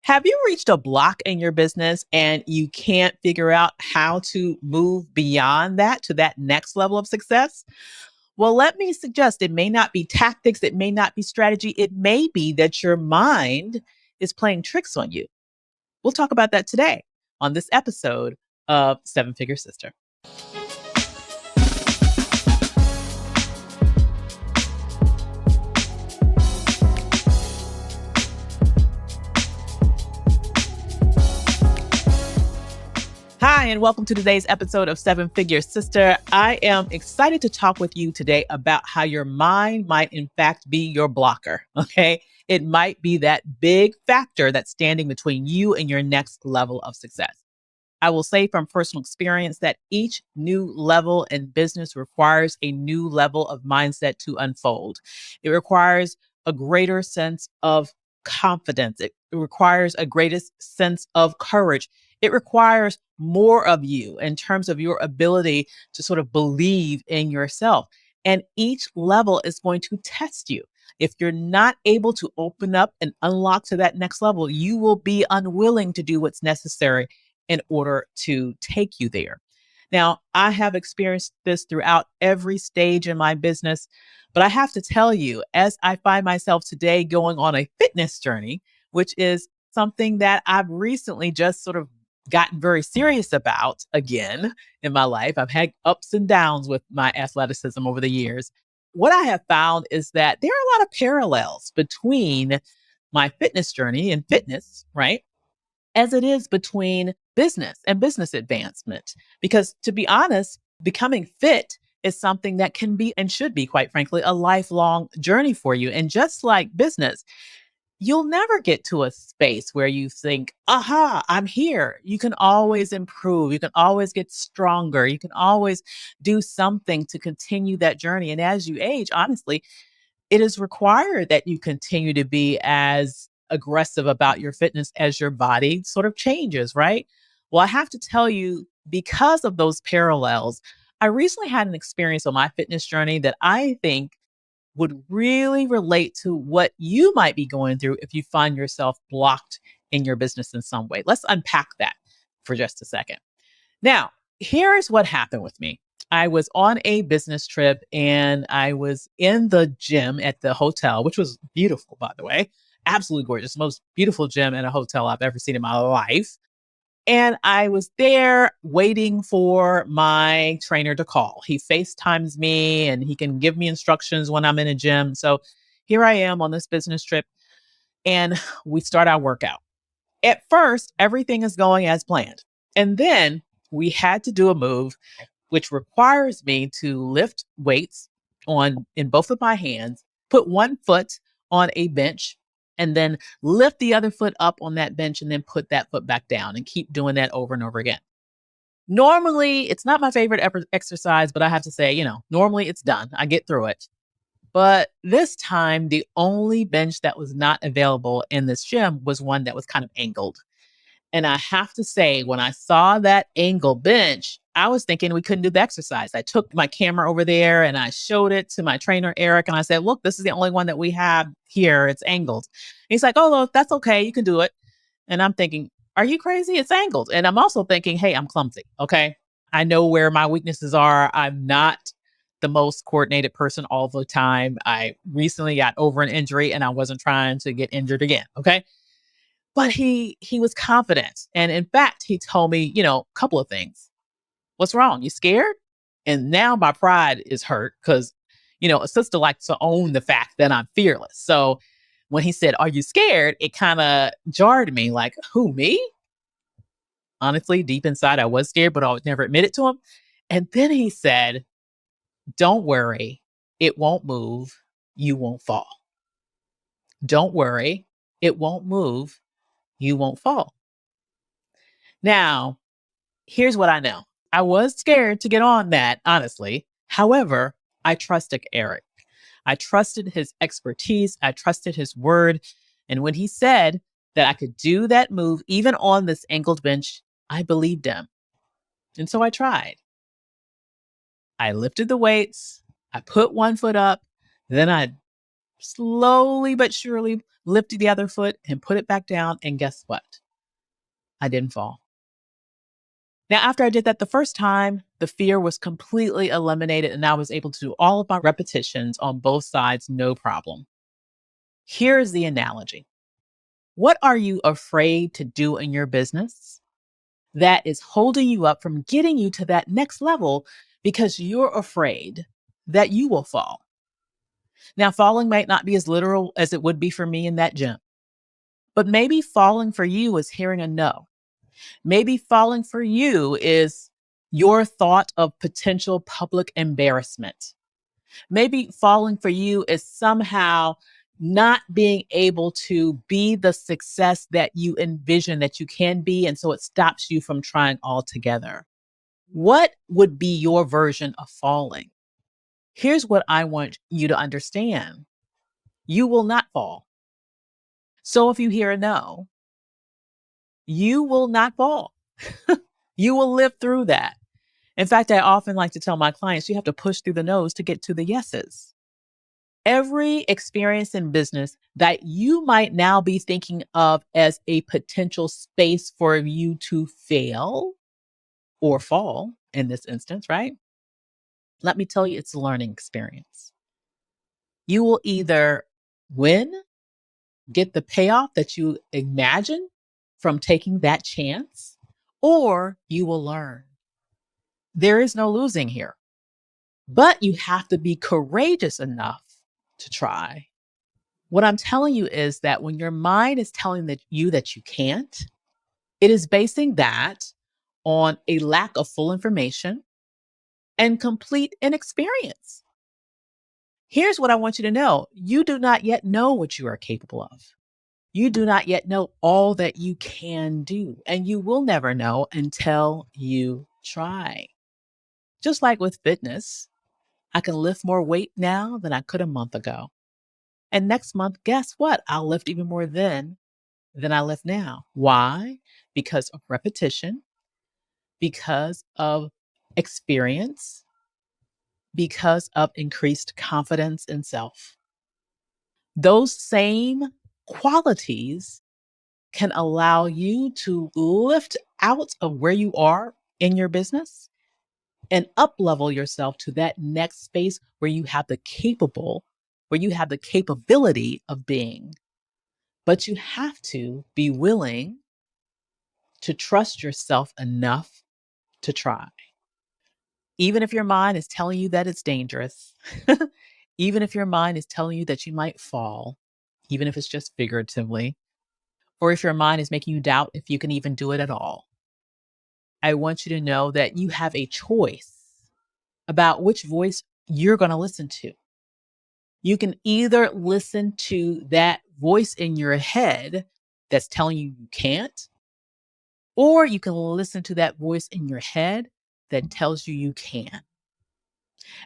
Have you reached a block in your business and you can't figure out how to move beyond that to that next level of success? Well, let me suggest it may not be tactics, it may not be strategy, it may be that your mind is playing tricks on you. We'll talk about that today on this episode of Seven Figure Sister. Hi, and welcome to today's episode of Seven Figure Sister. I am excited to talk with you today about how your mind might, in fact, be your blocker. Okay. It might be that big factor that's standing between you and your next level of success. I will say from personal experience that each new level in business requires a new level of mindset to unfold. It requires a greater sense of confidence. It requires a greatest sense of courage. It requires more of you in terms of your ability to sort of believe in yourself. And each level is going to test you. If you're not able to open up and unlock to that next level, you will be unwilling to do what's necessary in order to take you there. Now, I have experienced this throughout every stage in my business, but I have to tell you, as I find myself today going on a fitness journey, which is something that I've recently just sort of gotten very serious about again in my life. I've had ups and downs with my athleticism over the years. What I have found is that there are a lot of parallels between my fitness journey and fitness, right? As it is between business and business advancement. Because to be honest, becoming fit is something that can be and should be, quite frankly, a lifelong journey for you. And just like business, you'll never get to a space where you think, aha, I'm here. You can always improve. You can always get stronger. You can always do something to continue that journey. And as you age, honestly, it is required that you continue to be as aggressive about your fitness as your body sort of changes, right? Well, I have to tell you, because of those parallels, I recently had an experience on my fitness journey that I think would really relate to what you might be going through if you find yourself blocked in your business in some way. Let's unpack that for just a second. Now, here's what happened with me. I was on a business trip and I was in the gym at the hotel, which was beautiful, by the way. Absolutely gorgeous. Most beautiful gym in a hotel I've ever seen in my life. And I was there waiting for my trainer to call. He FaceTimes me and he can give me instructions when I'm in a gym. So here I am on this business trip and we start our workout. At first, everything is going as planned. And then we had to do a move which requires me to lift weights on in both of my hands, put one foot on a bench, and then lift the other foot up on that bench and then put that foot back down and keep doing that over and over again. Normally, it's not my favorite exercise, but I have to say, normally it's done. I get through it. But this time, the only bench that was not available in this gym was one that was kind of angled. And I have to say, when I saw that angle bench, I was thinking we couldn't do the exercise. I took my camera over there and I showed it to my trainer, Eric, and I said, look, this is the only one that we have here. It's angled. And he's like, oh, well, that's okay. You can do it. And I'm thinking, are you crazy? It's angled. And I'm also thinking, hey, I'm clumsy. Okay. I know where my weaknesses are. I'm not the most coordinated person all the time. I recently got over an injury and I wasn't trying to get injured again. Okay. But he was confident. And in fact, he told me, a couple of things. What's wrong? You scared? And now my pride is hurt because, a sister likes to own the fact that I'm fearless. So when he said, are you scared? It kind of jarred me like, who, me? Honestly, deep inside, I was scared, but I would never admit it to him. And then he said, don't worry. It won't move. You won't fall. Don't worry. It won't move. You won't fall. Now, here's what I know. I was scared to get on that, honestly. However, I trusted Eric. I trusted his expertise. I trusted his word. And when he said that I could do that move, even on this angled bench, I believed him. And so I tried. I lifted the weights. I put one foot up. Then I slowly but surely lifted the other foot and put it back down. And guess what? I didn't fall. Now, after I did that the first time, the fear was completely eliminated and I was able to do all of my repetitions on both sides, no problem. Here's the analogy. What are you afraid to do in your business that is holding you up from getting you to that next level because you're afraid that you will fall? Now, falling might not be as literal as it would be for me in that gym, but maybe falling for you is hearing a no. Maybe falling for you is your thought of potential public embarrassment. Maybe falling for you is somehow not being able to be the success that you envision that you can be. And so it stops you from trying altogether. What would be your version of falling? Here's what I want you to understand: you will not fall. So if you hear a no, you will not fall. You will live through that. In fact, I often like to tell my clients, you have to push through the no's to get to the yeses. Every experience in business that you might now be thinking of as a potential space for you to fail or fall in this instance, right? Let me tell you, it's a learning experience. You will either win, get the payoff that you imagine from taking that chance, or you will learn. There is no losing here, but you have to be courageous enough to try. What I'm telling you is that when your mind is telling that you can't, it is basing that on a lack of full information and complete inexperience. Here's what I want you to know: you do not yet know what you are capable of. You do not yet know all that you can do, and you will never know until you try. Just like with fitness, I can lift more weight now than I could a month ago. And next month, guess what? I'll lift even more then than I lift now. Why? Because of repetition, because of experience, because of increased confidence in self. Those same qualities can allow you to lift out of where you are in your business and up level yourself to that next space where you have where you have the capability of being. But you have to be willing to trust yourself enough to try. Even if your mind is telling you that it's dangerous, even if your mind is telling you that you might fall, even if it's just figuratively, or if your mind is making you doubt if you can even do it at all, I want you to know that you have a choice about which voice you're going to listen to. You can either listen to that voice in your head that's telling you you can't, or you can listen to that voice in your head that tells you you can.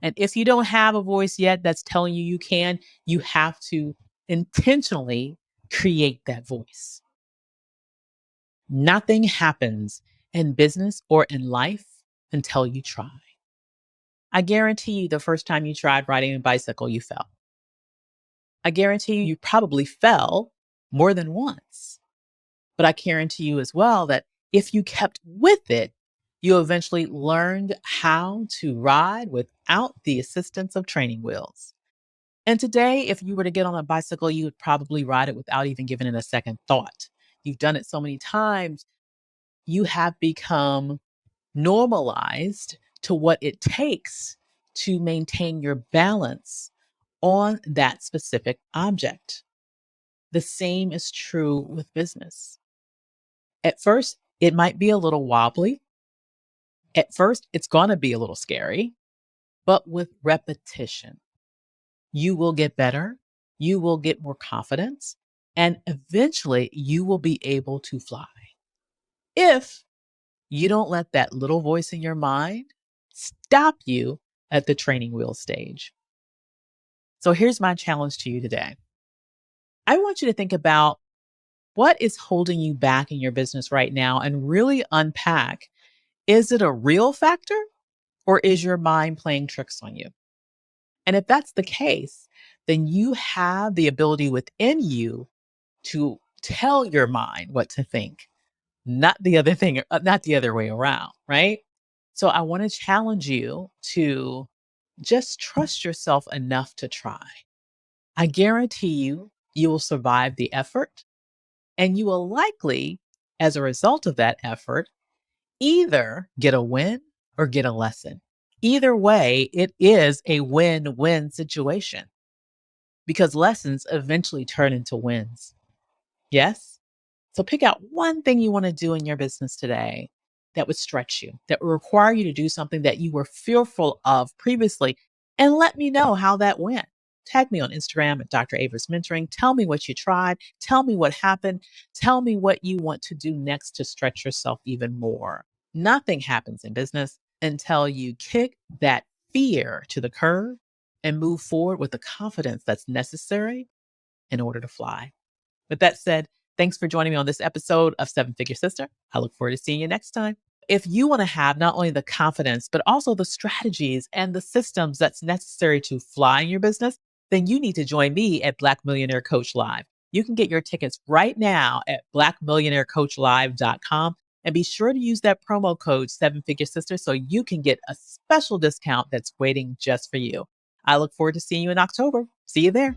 And if you don't have a voice yet that's telling you you can, you have to intentionally create that voice. Nothing happens in business or in life until you try. I guarantee you the first time you tried riding a bicycle, you fell. I guarantee you probably fell more than once. But I guarantee you as well that if you kept with it, you eventually learned how to ride without the assistance of training wheels. And today, if you were to get on a bicycle, you would probably ride it without even giving it a second thought. You've done it so many times, you have become normalized to what it takes to maintain your balance on that specific object. The same is true with business. At first, it might be a little wobbly. At first, it's going to be a little scary, but with repetition, you will get better. You will get more confidence, and eventually you will be able to fly. If you don't let that little voice in your mind stop you at the training wheel stage. So here's my challenge to you today. I want you to think about what is holding you back in your business right now and really unpack. Is it a real factor or is your mind playing tricks on you? And if that's the case, then you have the ability within you to tell your mind what to think, not the other thing, not the other way around, right? So I want to challenge you to just trust yourself enough to try. I guarantee you will survive the effort, and you will likely, as a result of that effort, either get a win or get a lesson. Either way, it is a win win situation because lessons eventually turn into wins. Yes? So pick out one thing you want to do in your business today that would stretch you, that would require you to do something that you were fearful of previously, and let me know how that went. Tag me on Instagram at Dr. Avis Mentoring. Tell me what you tried. Tell me what happened. Tell me what you want to do next to stretch yourself even more. Nothing happens in business until you kick that fear to the curb and move forward with the confidence that's necessary in order to fly. With that said, thanks for joining me on this episode of Seven Figure Sister. I look forward to seeing you next time. If you want to have not only the confidence, but also the strategies and the systems that's necessary to fly in your business, then you need to join me at Black Millionaire Coach Live. You can get your tickets right now at blackmillionairecoachlive.com and be sure to use that promo code Seven Figure Sister so you can get a special discount that's waiting just for you. I look forward to seeing you in October. See you there.